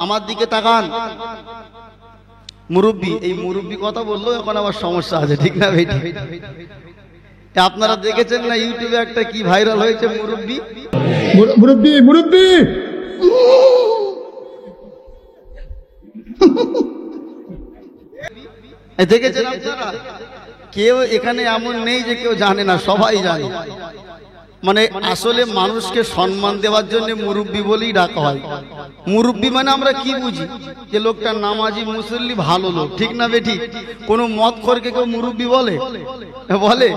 আমার দিকে তাকান। মুরব্বি, এই মুরব্বি কথা বললো এখন আবার সমস্যা আছে, ঠিক না ভাই? আপনারা দেখেছেন না ইউটিউবে একটা কি ভাইরাল হয়েছে, মুরব্বি মুরব্বি মুরব্বি দেখেছেন আপনারা? কেউ এখানে এমন নেই যে কেউ জানে না, সবাই জানে। মানে আসলে মানুষকে সম্মান দেওয়ার জন্য মুরব্বি বলেই ডাকা হয়। মুরব্বি মানে আমরা কি বুঝি? যে লোকটা নামাজি মুসল্লি ভালো লোক, ঠিক না বেঠি? কোন মদখোরকে কেউ মুরব্বি বলে? বলে?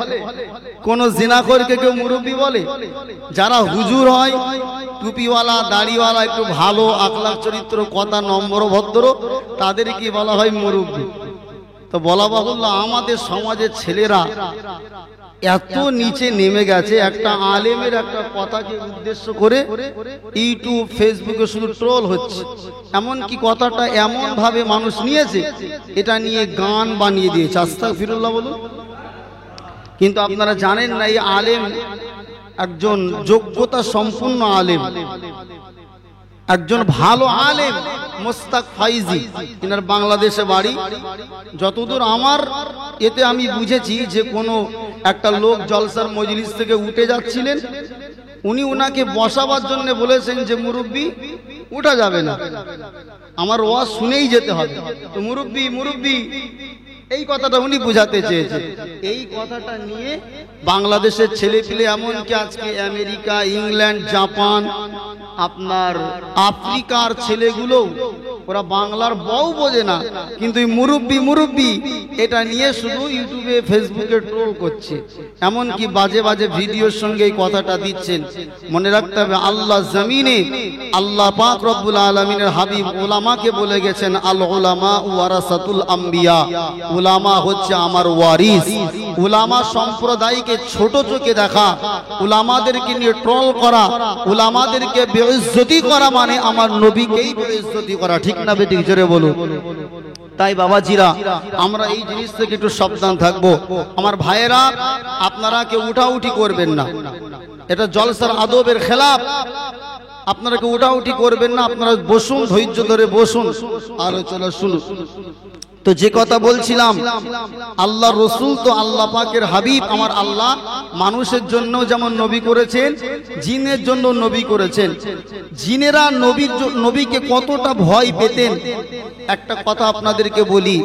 কোন জিনাখোরকে কেউ মুরব্বি বলে? যারা হুজুর হয়, টুপিওয়ালা দাড়িওয়ালা, একটু ভালো আখলাক চরিত্র, কথা নম্র ভদ্র, তাদেরকে বলা হয় মুরব্বি। তো বলা বাহুল্য, আমাদের সমাজের ছেলেরা এত নিচে নেমে গেছে, একটা আলেমের একটা কথাকে উদ্দেশ্য করে ইউটিউব ফেসবুকে শুধু ট্রোল হচ্ছে। এমনকি কথাটা এমন ভাবে মানুষ নিয়েছে, এটা নিয়ে গান বানিয়ে দিয়েছে। আস্তাগফিরুল্লাহ বলুন। কিন্তু আপনারা জানেন না, এই আলেম একজন যোগ্যতা সম্পূর্ণ আলেম, একজন ভালো আলেম, মোস্তাক ফাইজি। এনার বাংলাদেশে বাড়ি। যতদূর আমার এতে আমি বুঝেছি যে কোনো একটা লোক জলসার মজলিস থেকে উঠে যাচ্ছিলেন, উনি উনাকে বসাবার জন্য বলেছেন যে মুরব্বি উঠা যাবে না, আমার ওয়াজ শুনেই যেতে হবে। তো মুরব্বি মুরব্বি এই কথাটা উনি বুঝাতে চেয়েছে। এই কথাটা নিয়ে বাংলাদেশের ছেলে পেলে, এমনকি আজকে আমেরিকা, ইংল্যান্ড, জাপান, আপনার আফ্রিকার ছেলেগুলো, ওরা বাংলার বউ বোঝে না, কিন্তু মুরব্বি মুরব্বি এটা নিয়ে শুধু ইউটিউবে ফেসবুকে ট্রোল করছে। এমনকি বাজে বাজে ভিডিওর সঙ্গে এই কথাটা দিচ্ছেন। মনে রাখতে হবে, আল্লাহ জমিনে আল্লাহ পাক রব্বুল আলামিনের হাবিব উলামাকে বলে গেছেন, আল উলামা ওয়ারাসাতুল আম্বিয়া, উলামা হচ্ছে আমার ওয়ারিস। উলামা সম্প্রদায়কে ছোট চোখে দেখা, উলামাদেরকে নিয়ে ট্রোল করা, উলামাদেরকে বেইজ্জতি করা মানে আমার নবীকেই বেইজ্জতি করা, ঠিক না বেটি? জোরে বলুন। তাই বাবাজিরা, আমরা এই জিনিস থেকে একটু সাবধান থাকবো। আমার ভাইয়েরা, আপনারা কেউ উঠাউঠি করবেন না, এটা জলসার আদবের খেলাফ। আপনারা কেউ উঠাউঠি করবেন না, আপনারা বসুন, ধৈর্য ধরে বসুন, আলোচনা শুনুন। তো যে কথা বলছিলাম, আল্লাহ রসুল তো আল্লাহ পাকের হাবিব। আমার আল্লাহ মানুষের জন্য যেমন নবী করেছেন, জিনের জন্য নবী করেছেন। জিনেরা নবীকে কতটা ভয় পেতেন, একটা কথা আপনাদেরকে বলি।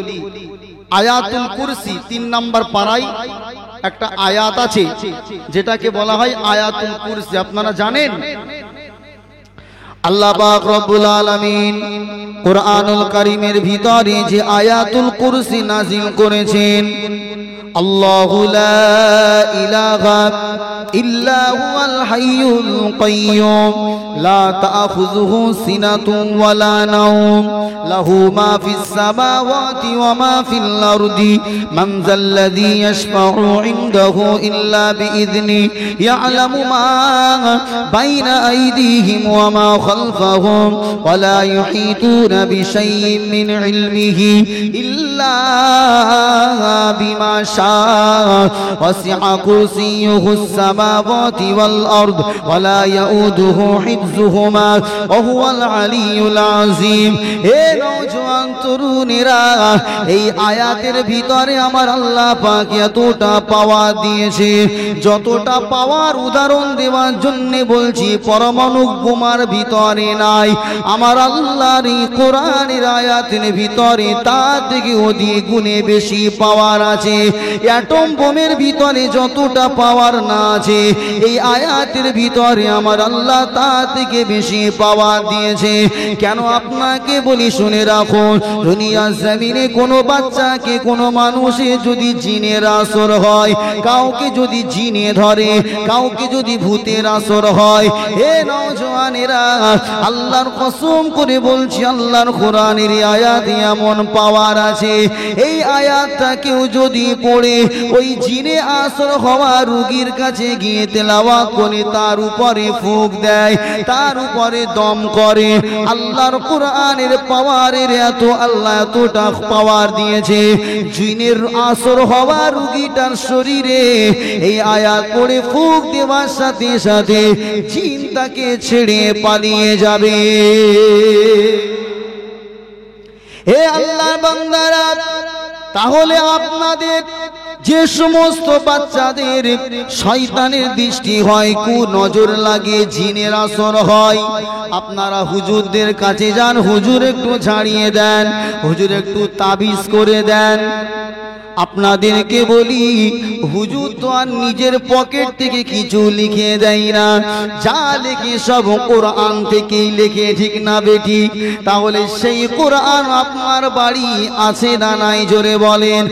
আয়াতুল কুরসি ৩ নম্বর পারায় একটা আয়াত আছে, যেটাকে বলা হয় আয়াতুল কুরসি। আপনারা জানেন আল্লাহ পাক রব্বুল আলামিন কুরআনুল কারীমের ভিতরে যে আয়াতুল কুরসি নাযিল করেছেন, আল্লাহু লা ইলাহা ইল্লা হুয়াল হাইয়ুল কাইয়্যুম লা তাখুযুহু সিনাতুন ওয়ালা নাওম লাহু মা ফিস সামাওয়াতি ওয়া মা ফিল আরদি মান যাল্লাযী ইয়াশফাউ ইনদাহু ইল্লা বিইযনি ইয়ালামু মা বাইনা আইদিহিম ওয়া মা খালফাহুম ওয়া লা ইউহিতুনা বিশাইইন মিন ইলমিহি ইল্লা বিমা শাআ ওয়াসি'a কুরসিয়্যুহুস সামাওয়াতি ওয়াল আরদ ওয়া লা ইয়াউদুহু হিফযুহুমা ওয়া হুয়াল আলিয়্যুল আযীম। হে নওজোয়ান তরুণেরা, এই আয়াতের ভিতরে আমার আল্লাহ পাক এতটা পাওয়ার দিয়েছে, যতটা পাওয়ার উদাহরণ দেওয়ার জন্য বলছি পরমাণু বোমার ভিতরে নাই। আমার আল্লাহর এই কোরআনের আয়াতের ভিতরে তার থেকে অধিক গুণে বেশি পাওয়ার আছে। অ্যাটম বোমের ভিতরে যতটা পাওয়ার না আছে, এই আয়াতের ভিতরে আমার আল্লাহ তার থেকে বেশি পাওয়ার দিয়েছে। কেন আপনাকে বলি, শুনে রাখুন। দুনিয়ার জমিনে কোনো বাচ্চাকে, কোনো মানুষে যদি জিনের আসর হয়, কাউকে যদি জিনে ধরে, কাউকে যদি ভূতের আসর হয়, হে নওজোয়ানেরা, আল্লাহর কসম করে বলছি, আল্লাহর কোরআনের আয়াতে এমন পাওয়ার আছে, এই আয়াতটা কেউ যদি পড়ে ওই জিনে আসর হওয়া রোগীর কাছে গিয়ে তেলাওয়াত করে তার উপরে ফুঁক দেয়, তার উপরে দম করে, আল্লাহর কোরআনের পাওয়ারের এত আল্লাহ এতটা পাওয়ার দিয়েছে, জিনের আসর হওয়া রোগীটার শরীরে এই আয়াত পড়ে ফুঁক দেওয়ার সাথে সাথে জিন তাকে ছেড়ে পালিয়ে যাবে। বান্দারা, তাহলে আপনাদের যে সমস্ত বাচ্চাদের শয়তানের দৃষ্টি হয়, কুনজর লাগে, জিনের আসর হয়, আপনারা হুজুরদের কাছে যান, হুজুর একটু ঝাড়িয়ে দেন, হুজুর একটু তাবিজ করে দেন। আপনাদেরকে বলি, হুজুর তো আর নিজের পকেট থেকে কিছু লিখে দেয় না, যা লিখে সব কোরআন থেকেই লিখে, ঠিক না বেঠিক? তাহলে সেই কোরআন আপনার বাড়ি আছে না নাই? জোরে বলেন।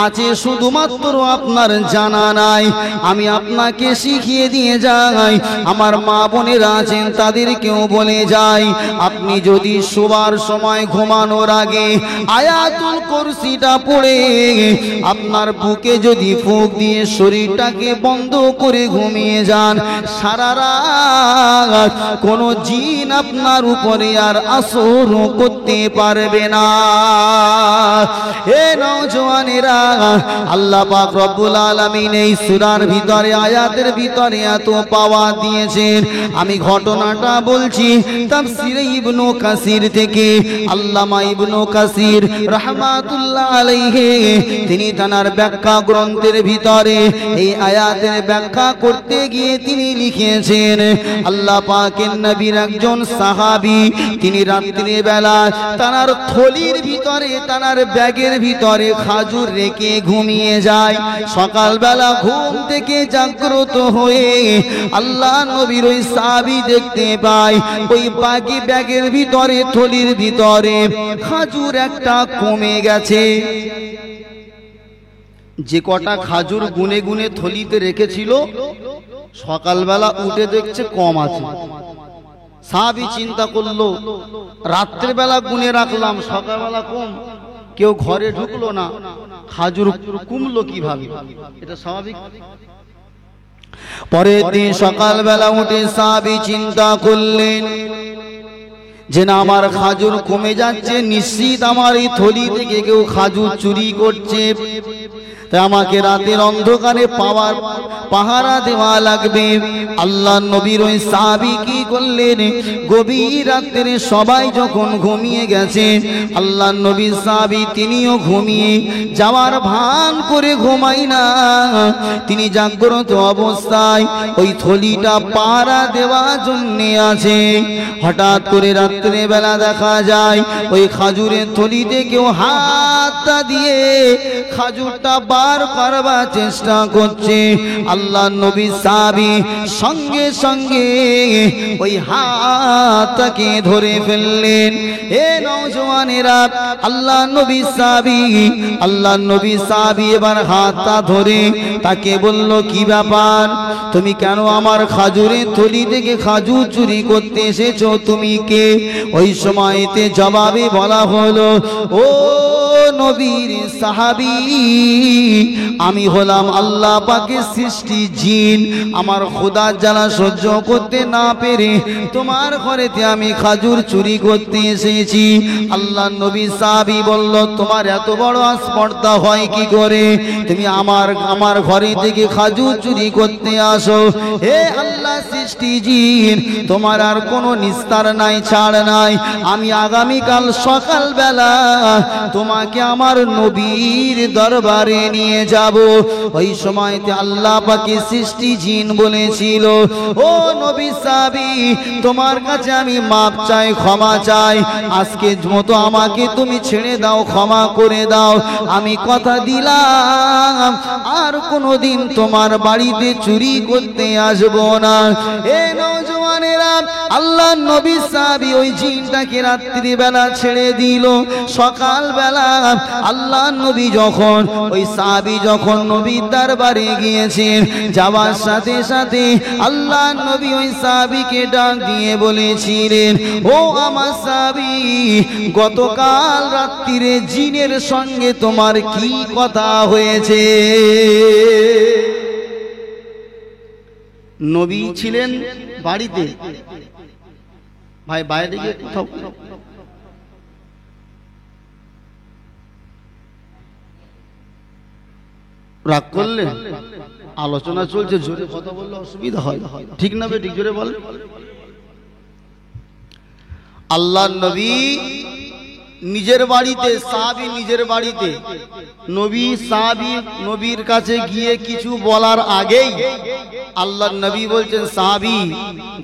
আছে, শুধুমাত্র আপনার জানা নাই। আমি আপনাকে শিখিয়ে দিয়ে যাই, আমার মা বোনেরা আছেন তাদেরকেও বলে যাই, আপনি যদি শোবার সময় ঘুমানোর আগে আয়াতুল কুরসিটা পড়ে আপনার বুকে যদি ফুঁক দিয়ে শরীরটাকে বন্ধ করে ঘুমিয়ে যান, সারা রাত কোনো জিন আপনার উপরে আর আসর করতে পারবে না। হে নওজওয়ানেরা, আল্লাহ পাক রব্বুল আলামিন এই সূরার ভিতরে, আয়াতের ভিতরে এত পাওয়া দিয়েছেন। আমি ঘটনাটা বলছি তাফসীরে ইবনে কাসির থেকে। আল্লামা ইবনে কাসির রাহমাতুল্লাহ আলাইহি তিনি তার ব্যাখ্যা গ্রন্থের ভিতরে এই আয়াতের ব্যাখ্যা করতে গিয়ে তিনি লিখেছেন, আল্লাহ পাকের নবীর একজন সাহাবী, তিনি রাত্রি বেলা তার থলির ভিতরে, তার ব্যাগের ভিতরে খাজুর রেখে ঘুমিয়ে যায়। সকালবেলা ঘুম থেকে জাগ্রত হয়ে আল্লাহ নবীর ওই সাহাবী দেখতে পায় ওই বাকি ব্যাগের ভিতরে, থলির ভিতরে খাজুর একটা কমে গেছে। যে কটা খাজুর গুনে গুনে থলিতে রেখেছিল, সকালবেলা উঠে দেখছে কম আছে। সাহাবী চিন্তা করলো, রাত্রেবেলা গুনে রাখলাম, সকালবেলা কম, কেউ ঘরে ঢুকলো না, খাজুর কমলো কিভাবে? এটা স্বাভাবিক। পরের দিন সকালবেলা উঠে সাহাবী চিন্তা করলেন যে না, আমার খাজুর কমে যাচ্ছে, নিশ্চিত আমার এই থলি থেকে কেউ খাজুর চুরি করছে, তাই আমাকে রাতের অন্ধকারে পাহারা দেওয়া লাগবে। আল্লাহ নবীর ওই সাহাবী কি করলেন, গভীর রাত্রে সবাই যখন ঘুমিয়ে গেছে, আল্লাহ নবীর সাহাবী তিনিও ঘুমিয়ে যাওয়ার ভান করে ঘুমাই না, তিনি জাগ্রত অবস্থায় ওই থলিটা পাহারা দেওয়ার জন্য আছে। হঠাৎ করে রাত্রে বেলা দেখা যায় ওই খাজুরের থলিতে কেউ হাতটা দিয়ে খাজুরটা বার করবার চেষ্টা করছে। আল্লাহ নবী সাহাবী সঙ্গে সঙ্গে ওই হাতটাকে ধরে ফেললেন। হে নওজওয়ানেরা, আল্লাহ নবী সাহাবী এবার হাতটা ধরে তাকে বলল, কি ব্যাপার, তুমি কেন আমার খাজুরের থলি থেকে খাজুর চুরি করতে এসেছো, তুমি কে? ওই সময়তে জবাবে বলা হলো, ও নবীর সাহাবী, আমি হলাম আল্লাহ পাকের সৃষ্টি জিন, আমার খোদার জ্বালা সহ্য করতে না পেরে তোমার ঘরেতে আমি খাজুর চুরি করতে এসেছি। আল্লাহ নবী সাহাবী বলল, তোমার এত বড় আসপর্দা হয় কি করে, তুমি আমার ঘরে থেকে খাজুর চুরি করতে আসো? হে আল্লাহ সৃষ্টি জিন, তোমার আর কোনো নিস্তার নাই, ছাড় নাই। আমি আগামীকাল সকালবেলা তোমাকে আমার নবীর দরবারে নিয়ে যাব। ওই সময়তে আল্লাহ পাকের সৃষ্টি জিন বলেছিল, ও নবী সাহাবী, তোমার কাছে আমি মাপ চাই, ক্ষমা চাই, আজকের মতো আমাকে তুমি ছেড়ে দাও, ক্ষমা করে দাও। আমি কথা দিলাম আর কোনোদিন তোমার বাড়িতে চুরি করতে আসবো না। এ নওজওয়ানেরা, আল্লাহ নবী সাহাবী ওই জিনটাকে রাত্রি বেলা ছেড়ে দিল। সকালবেলা আল্লাহ নবী যখন ওই সাহাবী যখন নবীর দরবারে গিয়েছেন, যাওয়ার সাথে সাথে আল্লাহ নবী ওই সাহাবীকে ডাক দিয়ে বলেছিলেন, ও আমার সাহাবী, গতকাল রাত্রিরে জিনের সঙ্গে তোমার কি কথা হয়েছে? নবী ছিলেন বাড়িতে, ভাই বাইরে গিয়ে কোথাও রাগ করলেন? আলোচনা চলছে, জোরে কথা বললে অসুবিধা হয়, ঠিক না বেঠিক? জোরে বল। আল্লাহ নবী নিজের বাড়িতে, সাহাবী নিজের বাড়িতে, নবী সাহাবী নবীর কাছে গিয়ে কিছু বলার আগেই আল্লাহর নবী বলছেন, সাহাবী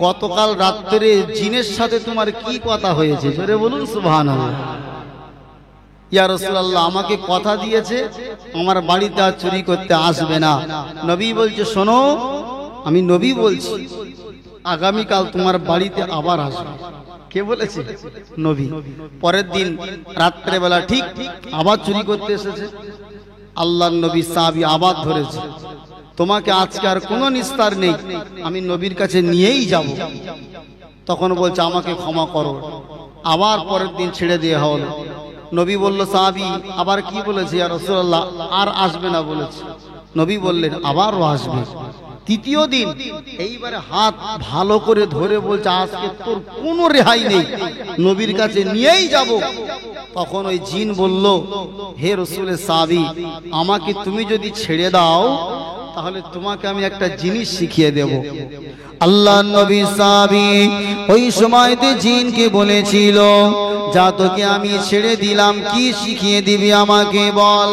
গতকাল রাত্রে জিনের সাথে তোমার কি কথা হয়েছে? জোরে বলুন সুবহানাল্লাহ। ইয়া রাসূলুল্লাহ, আমাকে কথা দিয়েছে আমার বাড়িতে আর চুরি করতে আসবে না। নবী বলছে, শোনো আমি নবী বলছি, আগামীকাল তোমার বাড়িতে আবার আসবে। কে বলেছে? নবী। পরের দিন রাত্রেবেলা ঠিক আবার চুরি করতে এসেছে। আল্লাহর নবী সাহাবী আবার ধরেছে, তোমাকে আজকে আর কোনো নিস্তার নেই, আমি নবীর কাছে নিয়েই যাব। তখন বলছে, আমাকে ক্ষমা করো। আবার পরের দিন ছেড়ে দেওয়া হলো। নবী বলল, সাহাবী আবার কি বলেছে? ইয়া রাসূলুল্লাহ, আর আসবে না বলেছে। নবী বললেন, আবারও আসবে। তৃতীয় দিন এইবারে হাত ভালো করে ধরে বলছে, আজকে তোর কোনো রেহাই নেই, নবীর কাছে নিয়েই যাব। তখন ওই জিন বলল, হে রাসূলের সাহাবী, আমাকে তুমি যদি ছেড়ে দাও তাহলে তোমাকে আমি একটা জিনিস শিখিয়ে দেব। আল্লাহর নবী সাহাবী ওই সময়তে জিনকে বলেছিল, যা তোকে আমি ছেড়ে দিলাম, কি শিখিয়ে দিবি আমাকে বল।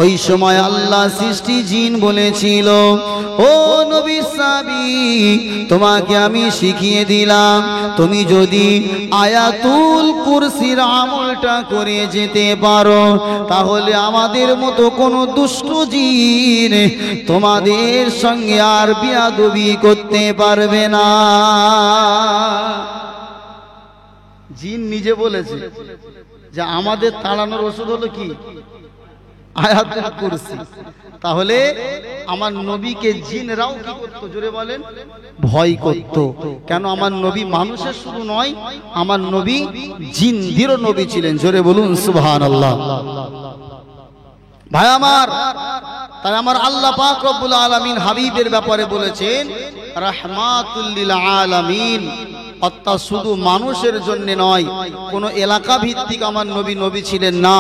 ওই সময় আল্লাহ সৃষ্টি জিন বলেছিল, ও নবী সাহাবী, তোমাকে আমি শিখিয়ে দিলাম, তুমি যদি আয়াতুল কুরসির আমলটা করে যেতে পারো তাহলে আমাদের মতো কোনো দুষ্ট জিন তোমাদের সঙ্গে আর বিয়াদবি করতে পারবে না। জিন নিজে বলেছে যে আমাদের তাড়ানোর ওষুধ হলো কি? আয়াতুল কুরসি। তাহলে আমার নবীকে জিনরাও কি করতো? জোরে বলেন, ভয় করত। কেন? আমার নবী মানুষের শুধু নয়, আমার নবী জিনদেরও নবী ছিলেন। জোরে বলুন সুবহানাল্লাহ। ভাই আমার, তাই আমার আল্লাহ পাক রব্বুল আলামিন হাবিবের ব্যাপারে বলেছেন রাহমাতুল লিল আলামিন, অর্থাৎ শুধু মানুষের জন্য নয়, কোন এলাকা ভিত্তিক আমার নবী নবী ছিলেন না,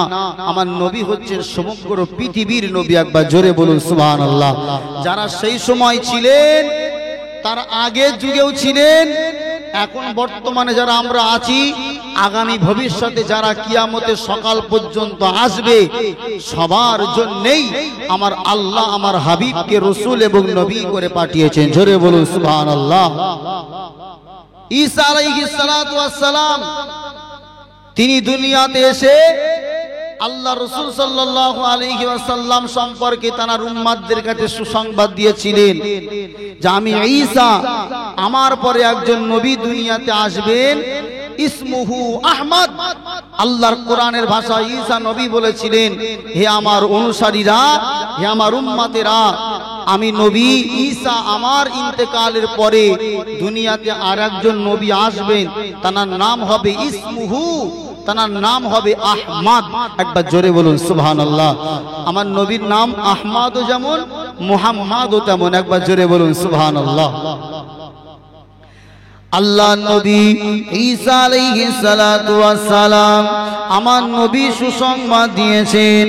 আমার নবী হচ্ছেন সমগ্র পৃথিবীর নবী। একবার জোরে বলুন সুবহানাল্লাহ। যারা সেই সময় ছিলেন, তার আগের যুগেও ছিলেন, এখন বর্তমানে যারা আমরা আছি, আগামী ভবিষ্যতে যারা কিয়ামতের সকাল পর্যন্ত আসবে, সবার জন্যই আমার আল্লাহ আমার হাবিবকে রাসূল এবং নবী করে পাঠিয়েছেন। জোরে বলুন সুবহানাল্লাহ। ঈসা আলাইহিস সালাতু ওয়াস সালাম তিনি দুনিয়াতে এসে আল্লাহ রাসূল সাল্লাল্লাহু আলাইহি ওয়াসাল্লাম সম্পর্কে তার উম্মতদের কাছে সুসংবাদ দিয়েছিলেন যে আমি ঈসা, আমার পরে একজন নবী দুনিয়াতে আসবেন, ইসমুহু আহমদ। আল্লাহর কোরআনের ভাষায় ঈসা নবী বলেছিলেন, হে আমার অনুসারীরা, হে আমার উম্মতেরা, আমি নবী ঈসা, আমার ইন্তেকালের পরে দুনিয়াতে আর একজন নবী আসবেন, তার নাম হবে ইসমুহু, তার নাম হবে আহমদ। একবার জোরে বলুন সুবহানাল্লাহ। আমার নবীর নাম আহমদও যেমন, মুহাম্মাদও তেমন। একবার জোরে বলুন সুবহানাল্লাহ। আল্লাহ নবী ঈসা আলাইহিস সালাতু ওয়াস সালাম আমার নবী সুসংবাদ দিয়েছেন।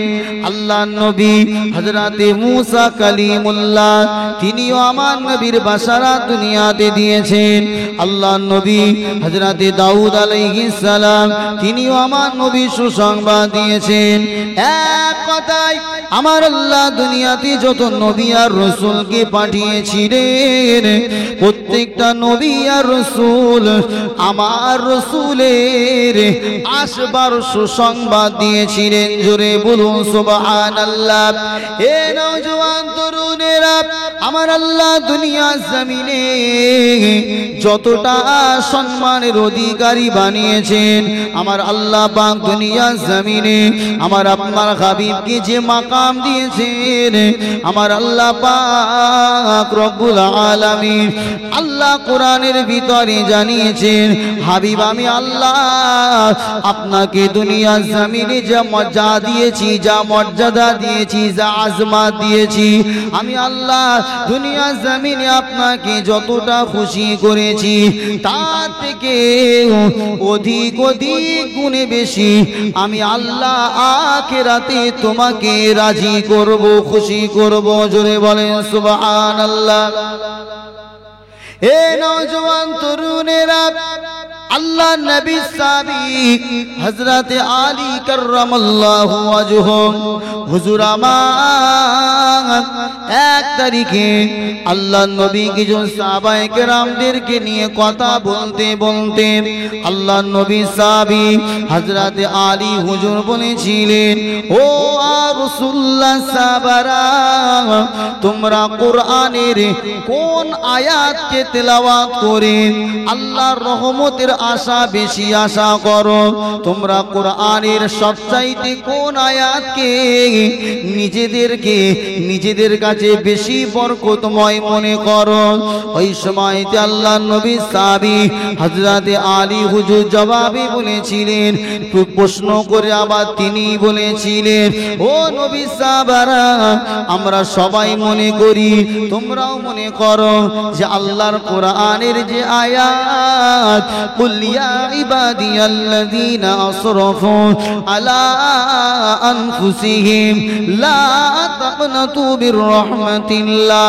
আল্লাহ নবী হযরতে মূসা কালিমুল্লাহ তিনিও আমার নবীর বাশারাত দুনিয়াতে দিয়েছেন। আল্লাহ নবী হযরতে দাউদ আলাইহিস সালাম তিনিও আমার নবী সুসংবাদ দিয়েছেন। এক কথায় আমার আল্লাহ দুনিয়াতে যত নবী আর রাসূলকে পাঠিয়েছিলেন, প্রত্যেকটা নবী আর রাসূল আমার রাসূলের আসবার সুসংবাদ দিয়েছিলেন। জোরে বলুন সুবহানাল্লাহ। হে নওজোয়ান তরুণেরা, আমার আল্লাহ দুনিয়া জমিনে যতটা সম্মানের অধিকারী বানিয়েছেন, আমার আল্লাহ পাক দুনিয়া জমিনে আমার আপনার হাবিবকে যে মাকাম দিয়েছেন, আমার আল্লাহ পাক রব্বুল আলামিন আল্লাহ কোরআনের ভিতরে জানিয়েছেন, হাবিব আমি আল্লাহ আপনাকে দুনিয়া জমিনে যা মর্যাদা দিয়েছি, যা মর্যাদা দিয়েছি, যা আজমাত দিয়েছি, আমি আল্লাহ দুনিয়া জমিনে আপনাকে যতটা খুশি করেছি, তার থেকে অধিক অধিক গুণে বেশি আমি আল্লাহ আখিরাতে তোমাকে রাজি করব, খুশি করব। জোরে বলেন সুবহানাল্লাহ। হে নওজোয়ান তরুণেরা, আল্লাহ নবী সাবিক হযরত আলী কাররামাল্লাহু ওয়াজহু হুজুর আমার 1 তারিখে আল্লাহ নবী কিছু সাহাবায়ে কেরামদেরকে নিয়ে কথা বলতে বলতে আল্লাহ নবী সাবিক হযরত আলী হুজুর বলেছিলেন, ও রাসূলুল্লাহ সাহাবারা, তোমরা কোরআনের কোন আয়াতকে তেলাওয়াত করে আল্লাহর রহমতের আশা বেশি আশা করো? তোমরা কোরআনের সবচাইতে কোন আয়াতকে নিজেদের কাছে বেশি বরকতময় মনে করো? ওই সময়তে আল্লাহ নবী সাহাবী হযরত আলী হুজুর জবাবে বলেছিলেন, প্রশ্ন করে আবার তিনি বলেছিলেন, ও নবী সাহাবারা, আমরা সবাই মনে করি, তোমরাও মনে করো যে আল্লাহর কোরআনের যে আয়াত, কুল ইয়া ইবাদিয়াল্লাযীনা আসরাফু আলা আনফুসিহিম লা তাকনাতু মির রাহমাতিল্লাহ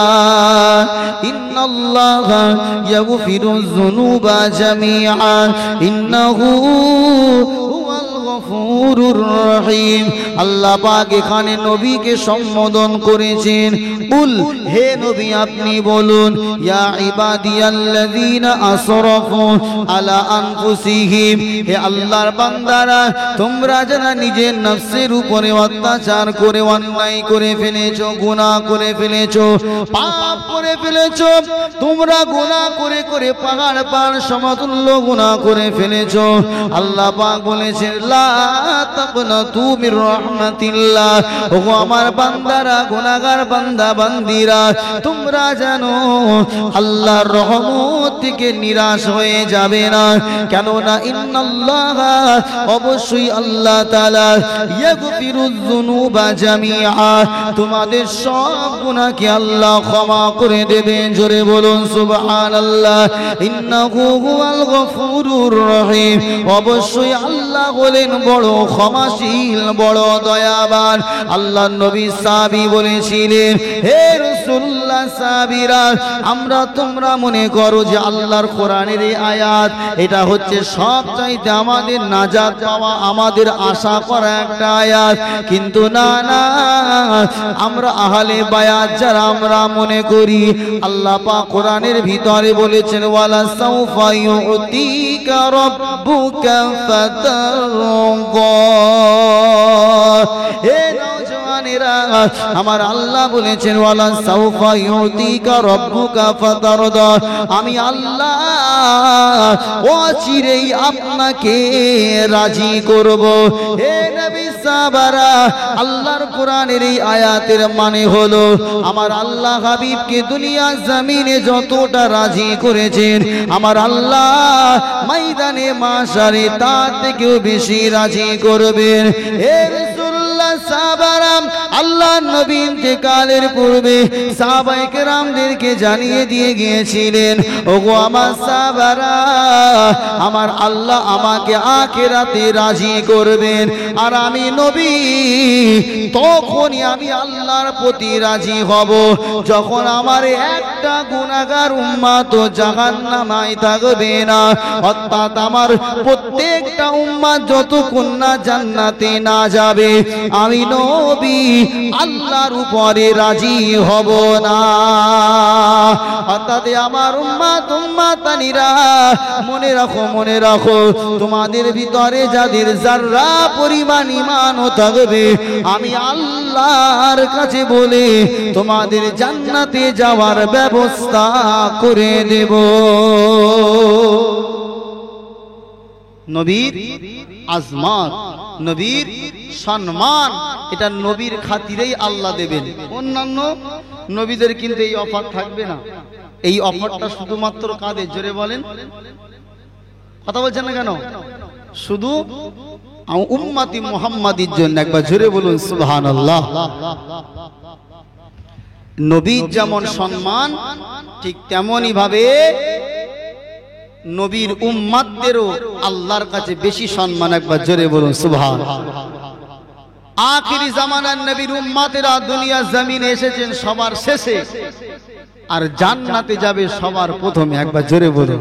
ইন্নাল্লাহা ইয়াগফিরুয যুনুবা জামিআ ইন্নাহু গফুরুর রহিম। আল্লাহ পাক এখানে নবীকে সম্বোধন করেছেন, কুল, হে নবী আপনি বলুন, ইয়া ইবাদিয়াল্লাযীনা আসরাফু আলা আনফুসিহিম, হে আল্লাহর বান্দারা, তোমরা যারা নিজের নফসের উপরে অত্যাচার করে অন্যায় করে ফেলেছো, গুনাহ করে ফেলেছো, পাপ করে ফেলেছো, তোমরা গুনাহ করে করে পাহাড় সমতুল্য গুনাহ করে ফেলেছো। আল্লাহ পাক বলেছেন, লা তাকনাতু মির রাহমাতিল্লাহ, ওগো আমার বান্দারা, গুনাহগার বান্দা বান্দিরা, তোমরা জানো আল্লাহর রহমত থেকে নিরাশ হয়ে যাবে না। কেননা ইন্নাল্লাহা, অবশ্যই আল্লাহ তাআলা, ইয়াগফিরুয যুনুবা জামিআ, তোমাদের সব গুনাহকে আল্লাহ ক্ষমা করে দেবেন। জোরে বলুন সুবহানাল্লাহ। ইন্নাহু হুয়াল গফুরুর রহিম, অবশ্যই আল্লাহ বলেন বড় ক্ষমাশীল, বড় দয়াবান। আল্লাহ নবী সাহাবী বলেছিলেন, হে রাসূলুল্লাহ সাহাবীরা, তোমরা মনে করো যে আল্লাহর কোরআনের এই আয়াত, এটা হচ্ছে সবচাইতে আমাদের নাজাত পাওয়া, আমাদের আশা করা একটা আয়াত। কিন্তু না, আমরা আহলে বায়াত যারা, আমরা মনে করি আল্লাহ পাক কোরআনের ভিতরে বলেছেন, ওয়ালা সাউফা ইউতিকা রাব্বুকা ফাতারদা। হে নওজওয়ানেরা, আমার আল্লাহ বলেছেন, ওয়ালা সাউফা ইউতিকা রাব্বুকা ফাতারদা, আমি আল্লাহ অচিরেই আপনাকে রাজি করব। হে নবী সাহাবারা, আল্লাহর কোরআনের এই আয়াতের মানে হলো, আমার আল্লাহ হাবিবকে দুনিয়া জমিনে যতটা রাজি করেছেন, আমার আল্লাহ ময়দানে মাশারে তার থেকেও বেশি রাজি করবেন। হে রাসূলুল্লাহ সাহাবারা, আল্লাহ নবী ইন্তেকালের পূর্বে সাহাবায়ে কেরামদেরকে জানিয়ে দিয়ে গিয়েছিলেন, ওগো আমার সাহাবারা, আমার আল্লাহ আমাকে আখিরাতে রাজি করবেন, আর আমি নবী তখনই আমি আল্লাহর প্রতি রাজি হব যখন আমার একটা গুনাহগার উম্মত জাহান্নামে থাকবে না, অর্থাৎ আমার প্রত্যেকটা উম্মত যতক্ষণ না জান্নাতে না যাবে, আমি নবী আল্লাহর উপরে রাজি হব না। অর্থাৎ আমার উম্মতানিরা, মনে রাখো, তোমাদের ভিতরে যাদের যারা পরিমাণ ঈমানও থাকবে, আমি আল্লাহর কাছে বলে তোমাদের জান্নাতে যাওয়ার ব্যবস্থা করে দেব। নবীর আজমাত, নবীর সম্মান, এটা নবীর খাতিরেই আল্লাহ দেবেন। অন্যান্য নবীদের কিন্তু এই অফার থাকবে না। এই অফারটা শুধুমাত্র কাদের? জোরে বলেন, কথা বলছেন না কেন? শুধু উম্মতি মুহাম্মাদির জন্য। একবার জোরে বলুন সুবহানাল্লাহ। নবীর যেমন সম্মান, ঠিক তেমনই ভাবে নবীর উম্মতদেরও আল্লাহর কাছে বেশি সম্মান। একবার জোরে বলুন সুবহানাল্লাহ। আখিরি জামানার নবীর উম্মতেরা দুনিয়া জমিনে এসেছেন সবার শেষে, আর জান্নাতে যাবে সবার প্রথমে। একবার জোরে বলুন।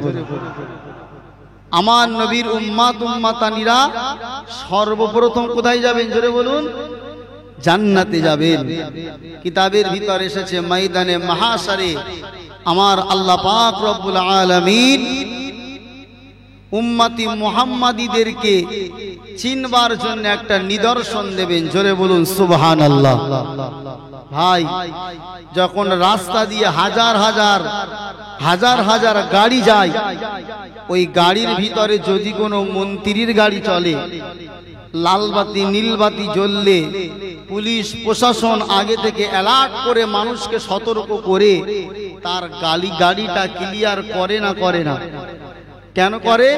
আমার নবীর উম্মাত উম্মাতানিরা সর্বপ্রথম কোথায় যাবেন জোরে বলুন? জান্নাতে যাবেন। কিতাবের ভিতর এসেছে ময়দানে মাহশারে আমার আল্লাহ পাক রব্বুল আলামিন উম্মতি মুহাম্মাদীদেরকে চিনবার জন্য একটা নিদর্শন দেবেন। জোরে বলুন সুবহানাল্লাহ। ভাই, যখন রাস্তা দিয়ে হাজার হাজার গাড়ি যায়, ওই গাড়ির ভিতরে যদি কোনো মন্ত্রীর গাড়ি চলে, লাল বাতি নীল বাতি জ্বললে পুলিশ প্রশাসন আগে থেকে অ্যালার্ট করে মানুষকে সতর্ক করে তার গাড়িটা ক্লিয়ার করে না? করে না? কেন করে?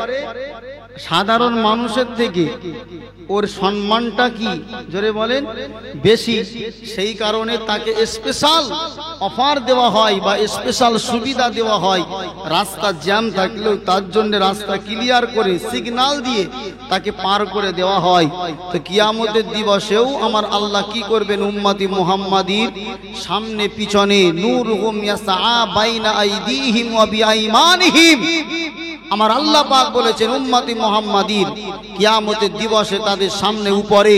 সাধারণ মানুষের থেকে ওর সম্মানটা কি জোরে বলেন বেশি, সেই কারণে তাকে স্পেশাল অফার দেওয়া হয় বা স্পেশাল সুবিধা দেওয়া হয়। রাস্তা জ্যাম থাকলেও তার জন্য রাস্তা ক্লিয়ার করে সিগন্যাল দিয়ে তাকে পার করে দেওয়া হয়। তো কিয়ামতের দিবসেও আমার আল্লাহ কি করবেন? উম্মতি মুহাম্মাদির সামনে পিছনে নূরুহুম ইয়াসআ বাইনা আইদিহিম ওয়া বিআইমানিহিম, আমার আল্লাহ পাক বলেছেন উম্মতি মুহাম্মাদির কিয়ামতের দিবসে তাদের সামনে উপরে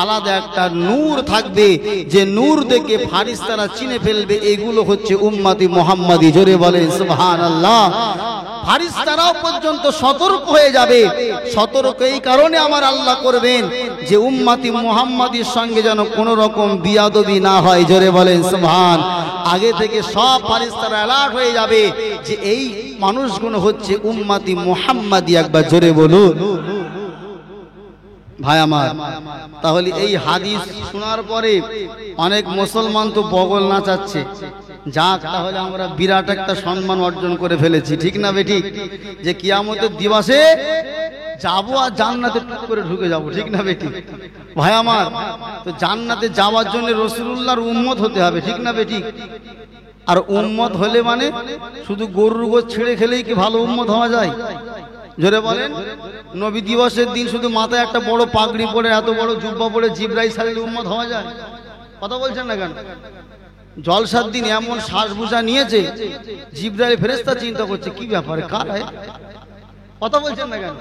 আলাদা একটা নূর থাকবে, যে নূর দেখে ফারিস্তারা চিনে ফেলবে এগুলো হচ্ছে উম্মতি মুহাম্মাদি। জোরে বলেন সুবহানাল্লাহ। ফারিস্তারাও পর্যন্ত সতর্ক হয়ে যাবে। সতর্ক এই কারণে আমার আল্লাহ করবেন যে উম্মতি মুহাম্মাদির সঙ্গে যেন কোনো রকম বিয়াদবি না হয়। জোরে বলেন সুবহান। আগে থেকে সব ফারিস্তারা অ্যালার্ট হয়ে যাবে যে এই মানুষগুলো হচ্ছে উম্মতি মুহাম্মাদি। একবার জোরে বলুন ভাই আমার। তাহলে এই হাদিস শোনার পরে অনেক মুসলমান তো বগল নাচাচ্ছে। যাক, তাহলে আমরা বিরাট একটা সম্মান অর্জন করে ফেলেছি, ঠিক না বেঠিক? যে কিয়ামতের দিবসে যাবো আর জান্নাতে টুক করে ঢুকে যাবো, ঠিক না বেঠিক? ভাই আমার, তো জান্নাতে যাওয়ার জন্য রাসূলুল্লাহর উম্মত হতে হবে, ঠিক না বেঠিক? আর উম্মত হলে মানে শুধু গরুর গোশত ছেড়ে খেলেই কি ভালো উম্মত হওয়া যায়? জোরে বলেন। নবী দিবসের দিন শুধু মাথায় একটা বড় পাগড়ি পরে এত বড় জুব্বা পরে জিবরাইল সারিলে উম্মত হওয়া যায়? কথা বলছেন না কেন? জলসার দিন এমন শ্বাসভূষা নিয়েছে, জিবরাইল ফেরেশতা চিন্তা করছে কি ব্যাপারে, কার? কথা বলছেন না কেন?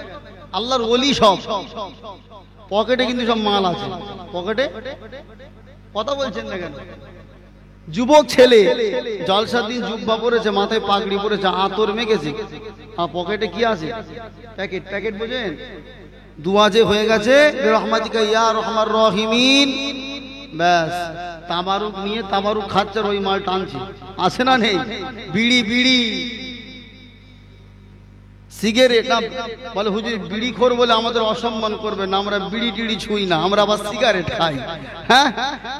আল্লাহর ওলি সব, পকেটে কিন্তু সব মাল আছে পকেটে। কথা বলছেন না কেন? যুবক ছেলে জলসার দিন জুব্বা পরেছে, মাথায় পাগড়ি পরেছে, আতর মেখেছে, আর পকেটে কি আছে? প্যাকেট। প্যাকেট বোঝেন? দুয়াজে হয়ে গেছে রহমাতিকা ইয়া রহমার রহিমিন, ব্যাস তাবারুক নিয়ে তাবারুক খাচ্ছে, ওই মাল টানছে। আছে না নেই? বিড়ি সিগারেট। বলে হুজুর বিড়ি খোর বলে আমাদের অসম্মান করবে না, আমরা বিড়ি টিড়ি ছুঁই না, আমরা আবার সিগারেট খাই। হ্যাঁ,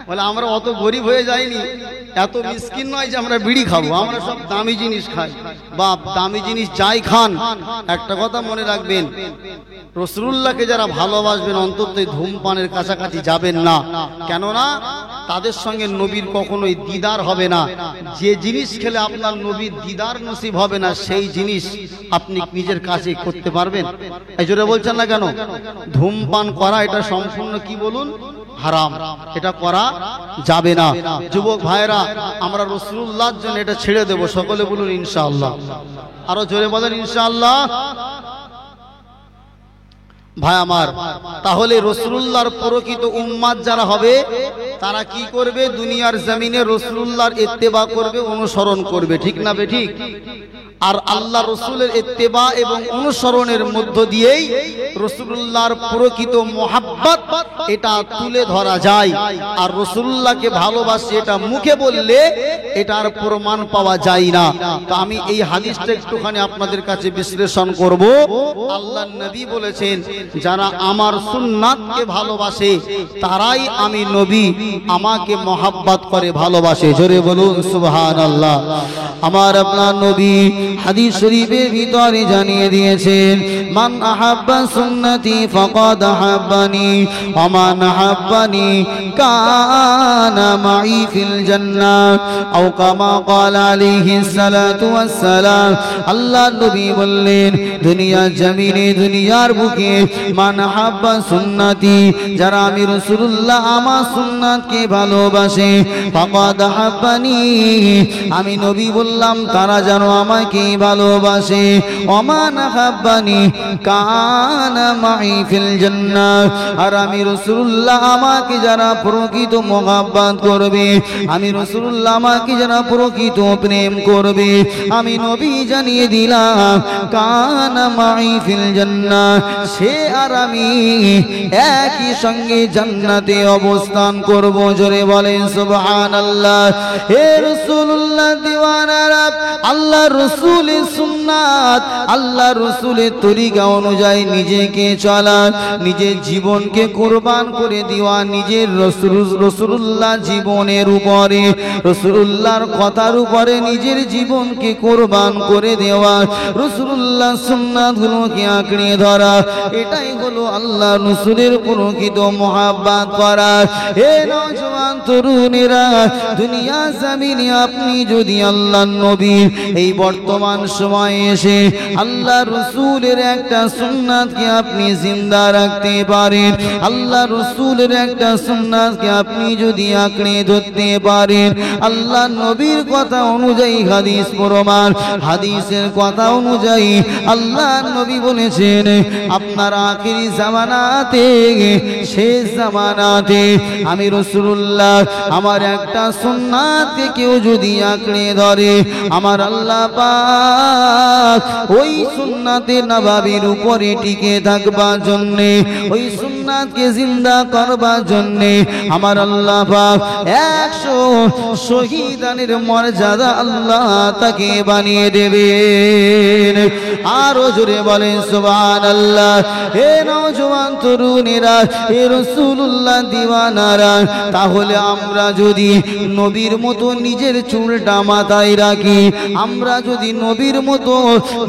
বলে আমরা অত গরিব হয়ে যাইনি, এত মিসকিন নয় যে আমরা বিড়ি খাবো, আমরা সব দামি জিনিস খাই। বাপ, দামি জিনিস যাই খান, একটা কথা মনে রাখবেন, রাসূলুল্লাহকে যারা ভালোবাসবেন অন্তত ধূমপানের কাছাকাছি যাবেন না। কেননা তাদের সঙ্গে নবীর কখনোই দিদার হবে না। যে জিনিস খেলে আপনার নবীর দিদার নসিব হবে না, সেই জিনিস আপনি নিজের কাছে করতে পারবেন? এই জোরে বলছেন না কেন? ধূমপান করা এটা সম্পূর্ণ কি বলুন? হারাম। এটা করা যাবে না। যুবক ভাইরা, আমরা রাসূলুল্লাহর জন্য এটা ছেড়ে দেব। সকলে বলুন ইনশাআল্লাহ। আরো জোরে বলেন ইনশাআল্লাহ। ভাই আমার, তাহলে রাসূলুল্লাহর প্রকৃত উম্মত যারা হবে তারা কি করবে? দুনিয়ার জমিনে রাসূলুল্লাহর ইত্তেবা করবে, অনুসরণ করবে, ঠিক না বেঠিক? আর আল্লাহ রসুলের ইত্তেবা এবং অনুসরণের মধ্য দিয়েই রাসূলুল্লাহর প্রকৃত মুহাব্বত এটা তুলে ধরা যায়। আর রাসূলুল্লাহকে ভালোবাসি এটা মুখে বললে এটার প্রমাণ পাওয়া যায় না। তো আমি এই হাদিসটা একটুখানি আপনাদের কাছে বিশ্লেষণ করব। আল্লাহর নবী বলেছেন, যারা আমার সুন্নাতকে ভালোবাসে তারাই আমি নবী, আমাকে মুহাব্বত করে ভালোবাসে। জোরে বলুন সুবহানাল্লাহ। আমার আপনার নবী হাদিস শরীফের ভিতরে জানিয়ে দিয়েছেন, মান আহাব্বা সুন্নতি ফাকাদ আহাব্বানি ওয়া মান আহাব্বানি কানা মাই ফিল জান্নাহ আও কামা ক্বালা আলাইহিস সালাতু ওয়াস সালাম। আল্লাহর নবী বললেন, দুনিয়ার জমিনে, দুনিয়ার বুকে মান আহাব্বা সুন্নতি, যারা আমি রাসূলুল্লাহ আমার সুন্নাতকে ভালোবাসে, ফাকাদ আহাব্বানি, আমি নবী বললাম তারা যেন আমাকে আমাকে ভালোবাসে ওমান আহাব্বানি কানা মাই ফিল জান্নাহ আর আমি রাসূলুল্লাহ আমাকে যারা প্রকৃত মহব্বত করবে আমি রাসূলুল্লাহ আমাকে যারা প্রকৃত প্রেম করবে আমি নবী জানিয়ে দিলাম কানা মাই ফিল জান্নাহ সে আর আমি একই সঙ্গে জান্নাতে অবস্থান করব জোরে বলেন সুবহানাল্লাহ হে রাসূলুল্লাহ দিওয়ানারা আল্লাহ রাসূলের সুন্নাত আল্লাহ রাসূলের তরিকা অনুযায়ী নিজেকে চলা নিজের জীবনকে কুরবান করে দেওয়া নিজের রাসূলুল্লাহ জীবনের উপরে রাসূলুল্লাহর কথার উপরে নিজের জীবনকে কুরবান করে দেওয়া রাসূলুল্লাহ সুন্নাতগুলোকে আঁকড়ে ধরা এটাই হলো আল্লাহ রাসূলের প্রকৃত মহব্বত করা হে নওজওয়ান তরুণেরা দুনিয়া জমিনে আপনি যদি আল্লাহর নবী এই বর্তমান সময়ে এসে আল্লাহ রাসূলের একটা সুন্নাতকে আপনি জিন্দা রাখতে পারেন আল্লাহ রাসূলের একটা সুন্নাতকে আপনি যদি আঁকড়ে ধরতে পারেন আল্লাহ নবীর কথা অনুযায়ী হাদিস প্রমাণ হাদিসের কথা অনুযায়ী আল্লাহ নবী বলেছেন আপনার আখিরি জামানাতে শেষ জামানাতে আমি রাসূলুল্লাহ আমার একটা সুন্নাতকে কেউ যদি আঁকড়ে ধরে আমার আল্লাহ পাক ওই সুন্নাতে নববীর উপরে টিকে থাকবার জন্য ওই সুন্নাতকে জিন্দা করবার জন্য আমার আল্লাহ পাক 100 শহীদানের মর্যাদা আল্লাহ তাকে বানিয়ে দেবেন আরো জোরে বলেন সুবহানাল্লাহ হে নওজওয়ান তরুণেরা হে রাসূলুল্লাহ দিওয়ানারা তাহলে আমরা যদি নবীর মতো নিজের চুলটা মাথায় রাখি আমরা যদি নবীর মতো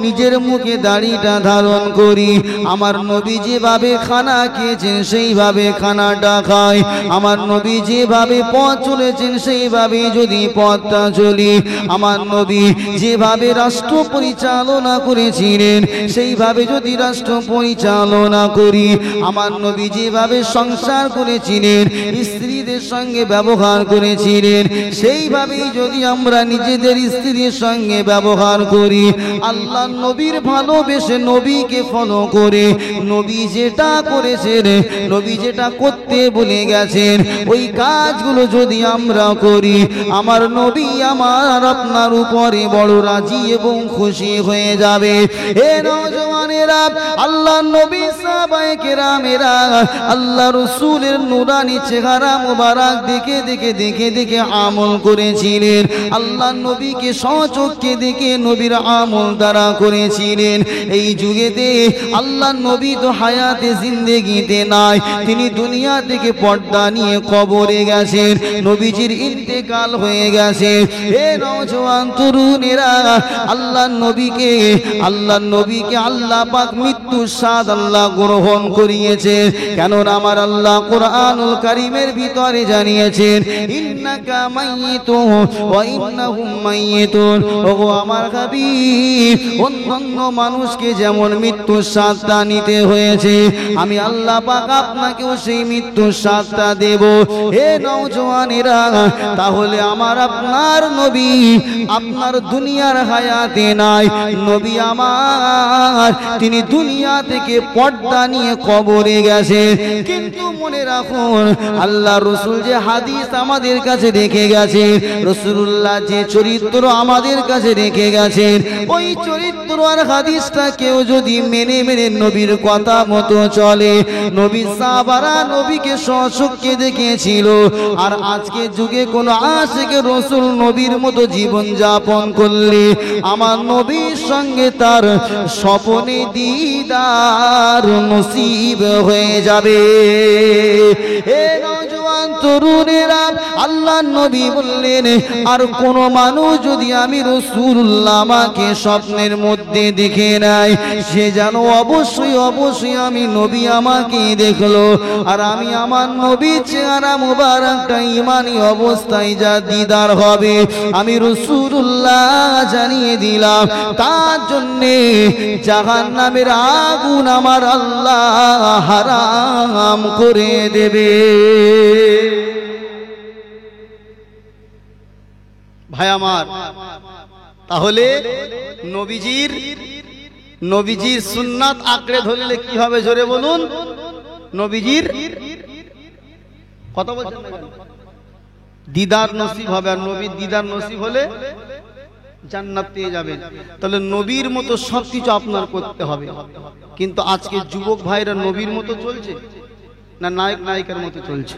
নিজের মুখে দাড়িটা ধারণ করি আমার নবী যেভাবে খানা খেয়েছেন সেইভাবে খানাটা খায় আমার নবী যেভাবে পথ চলেছেন সেইভাবে যদি পথটা চলি আমার নবী যেভাবে রাষ্ট্র পরিচালনা করেছিলেন সেইভাবে যদি রাষ্ট্র পরিচালনা করি আমার নবী যেভাবে সংসার করেছিলেন স্ত্রীদের সঙ্গে ব্যবহার করেছিলেন সেইভাবেই যদি আমরা নিজেদের স্ত্রীর সঙ্গে ব্যবহার করি আল্লাহ নবীর ভালোবেসে নবীকে ফলো করে নবী যেটা করেছেন নবী যেটা করতে বলে গেছেন ওই কাজগুলো যদি আমরা করি আমার নবী আমার আপনার উপরে বড় রাজি এবং খুশি হয়ে যাবে হে নওজওয়ানেরা আল্লাহ নবী সাহাবায়ে কেরামেরা আল্লাহ রাসূলের নূরানি চেহারা মুবারক দেখে দেখে দেখে দেখে আমল করেছিলেন আল্লাহ নবীকে স্বচক্ষে দেখে নবীর আমল দ্বারা করেছিলেন এই যুগেতে আল্লাহ নবী তো হায়াতে জিন্দেগিতে নাই তিনি দুনিয়া থেকে পর্দা নিয়ে কবরে গেছেন নবীজির ইন্তেকাল হয়ে গেছে হে নওজওয়ান তরুণেরা আল্লাহ নবীকে আল্লাহ পাক মৃত্যুর স্বাদ আল্লাহ গ্রহণ করিয়েছে কেন আমার আল্লাহ কুরআনুল কারীমের ভিতরে জানিয়েছেন ইন্নাকা মাইয়িতুন ওয়া ইন্নাহুম মাইয়িতুন ওগো আমার হাবিব অন্যান্য মানুষকে যেমন মৃত্যুর স্বাদটা নিতে হয়েছে আমি আল্লাহ পাক আপনাকেও সেই মৃত্যুর স্বাদটা দেব হে নওজওয়ানেরা তাহলে আমার আপনার নবী আপনার দুনিয়ার হায়াতে নাই নবী আমার তিনি দুনিয়া থেকে পর্দা নিয়ে কবরে গেছে কিন্তু মনে রাখুন আল্লাহ রাসূল যে হাদিস আমাদের কাছে রেখে গেছে রাসূলুল্লাহ যে চরিত্র আমাদের কাছে রেখে গেছেন ওই চরিত্র আর হাদিসটা কেউ যদি মেনে মেনে নবীর কথা মতো চলে নবী সাহাবারা নবীকে স্বচক্ষে দেখেছিল আর আজকে যুগে কোন আশিক রাসূল নবীর মতো জীবন যাপন করলে আমার নবীর সঙ্গে তার স্বপ্নে দিদার নসিব হয়ে যাবে হে নওজওয়ান তরুণেরা আল্লাহ নবী বললেন আর কোন মানুষ যদি আমি রাসূলুল্লাহ আমাকে স্বপ্নের মধ্যে দেখে নাই সে যেন অবশ্যই আমি নবী আমাকে দেখলো আর আমি আমার নবীর চেহারা মুবারকটা ঈমানি অবস্থায় যা দিদার হবে আমি রাসূলুল্লাহ জানিয়ে দিলাম তার জন্য জাহান্নামের আগুন আমার আল্লাহ হারাম করে দেবে ভাই আমার তাহলে নবীজির সুন্নাত আঁকড়ে ধরলে কি হবে জোরে বলুন? নবীজির কথা বলছেন না কেন? দিদার নসিব হবে, আর নবীর দিদার নসিব হলে জান্নাত পেয়ে যাবেন। তাহলে নবীর মতো সবকিছু আপনার করতে হবে। কিন্তু আজকে যুবক ভাইরা নবীর মতো চলছে না নায়ক নায়িকার মতো চলছে?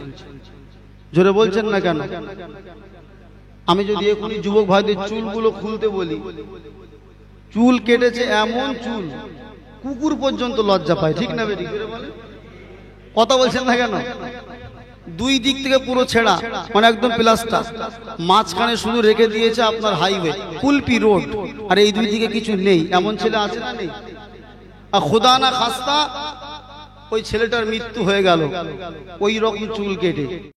জোরে বলছেন না কেন? আমি যদি এখনই যুবক ভাইদের চুলগুলো খুলতে বলি, চুল কেটেছে এমন চুল কুকুর পর্যন্ত লজ্জা পায়, ঠিক না বেটি? কথা বলছেন না কেন? দুই দিক থেকে পুরো ছেঁড়া, মানে একদম প্লাস্টার, মাঝখানে শুধু রেখে দিয়েছে আপনার হাইওয়ে কুলপি রোড, আর এই দুই দিকে কিছু নেই। এমন ছেলে আছে না নেই? আর খোদা না খাস্তা ওই ছেলেটার মৃত্যু হয়ে গেল ওই রকম চুল কেটে।